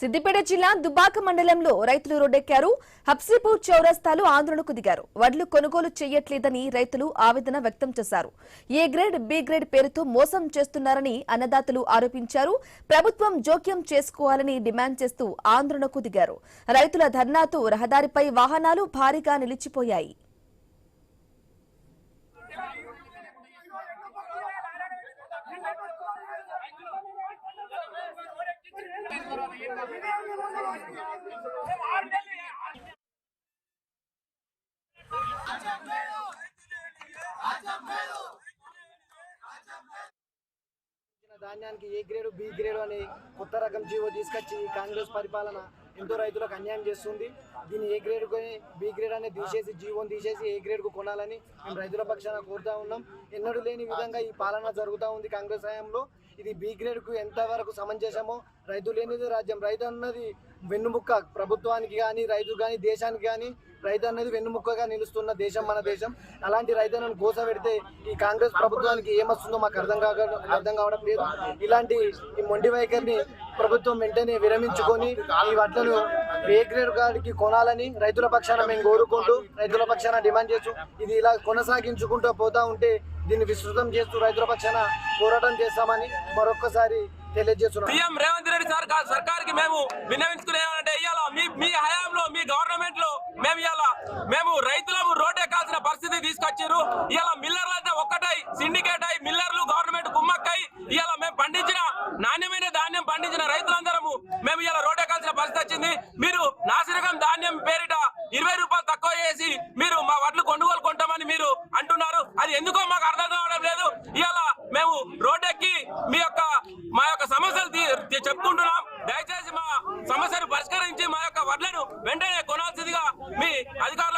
సిద్దిపేట జిల్లా దుబ్బాక మండలంలో రైతులు రోడ్డెక్కారు. హబ్సీపూర్ చౌరస్తాలో ఆందోళనకు దిగారు. వడ్లు కొనుగోలు చేయట్లేదని రైతులు ఆవేదన వ్యక్తం చేశారు. ఏ గ్రేడ్ బి గ్రేడ్ పేరుతో మోసం చేస్తున్నారని అన్నదాతలు ఆరోపించారు. ప్రభుత్వం జోక్యం చేసుకోవాలని డిమాండ్ చేస్తూ ఆందోళనకు దిగారు. రైతుల ధర్నాతో రహదారిపై వాహనాలు భారీగా నిలిచిపోయాయి. ధాన్యానికి ఏ గ్రేడ్ బి గ్రేడ్ అనే కొత్త రకం జీవో తీసుకొచ్చి కాంగ్రెస్ పరిపాలన ఎంతో రైతులకు అన్యాయం చేస్తుంది. దీన్ని ఏ గ్రేడ్ కొని బి గ్రేడ్ అనేది తీసేసి జీవోని తీసేసి ఏ గ్రేడ్కు కొనాలని మేము రైతుల పక్షాన కోరుతా ఉన్నాం. ఎన్నడూ లేని విధంగా ఈ పాలన జరుగుతూ ఉంది కాంగ్రెస్ హయాంలో. ఇది బి గ్రేడ్కు ఎంతవరకు సమంజసమో, రైతు లేనిది రాజ్యం, రైతు అన్నది వెన్నుముక్క ప్రభుత్వానికి కానీ రైతు కానీ దేశానికి కానీ రైతు అనేది వెన్నుముక్కగా నిలుస్తున్న దేశం మన దేశం. అలాంటి రైతులను గోసపెడితే ఈ కాంగ్రెస్ ప్రభుత్వానికి ఏమొస్తుందో మాకు అర్థం కావడం లేదు. ఇలాంటి ఈ మొండి వైఖరిని ప్రభుత్వం వెంటనే విరమించుకొని ఈ వడ్లను ఏ గ్రేడ్ గాడికి కొనాలని రైతుల పక్షాన మేము కోరుకుంటూ రైతుల పక్షాన డిమాండ్ చేస్తూ ఇది ఇలా కొనసాగించుకుంటూ పోతా ఉంటే దీన్ని విస్తృతం చేస్తూ రైతుల పక్షాన పోరాటం చేస్తామని మరొక్కసారి తెలియజేస్తున్నాం. సీఎం రేవంత్ రెడ్డి సర్కార్ కి మేము విన్నవించుకునేమంటే ఇవాళ మీ హయాంలో మీ గవర్నమెంట్ లో మేము రైతులకు రోడ్ ఎక్కాల్సిన పరిస్థితి తీసుకొచ్చారు. ఇవాళ మిల్లర్లు అయితే ఒక్కటై సిండికేట్ అయి మిల్లర్లు గవర్నమెంట్ కుమ్మక్కై ఇవాళ మేము పండించిన నాణ్యమైన ధాన్యం పండించిన రైతులందరము మేము ఇవాళ రోడ్ ఎక్కాల్సిన పరిస్థితి వచ్చింది. మీరు నాసిరకం ధాన్యం పేరిట 20 రూపాయలు తక్కువ చేసి మీరు మా వడ్లు కొనుగోలు కొంటామని మీరు అంటున్నారు. అది ఎందుకో మాకు అర్థం కావడం లేదు. ఇవాళ మేము రోడ్ ఎక్కి మా యొక్క సమస్యలు చెప్పుకుంటున్నాం. దయచేసి మా సమస్యను పరిష్కరించి మా యొక్క వడ్లను వెంటనే కొనాల్సిందిగా మీ అధికారులు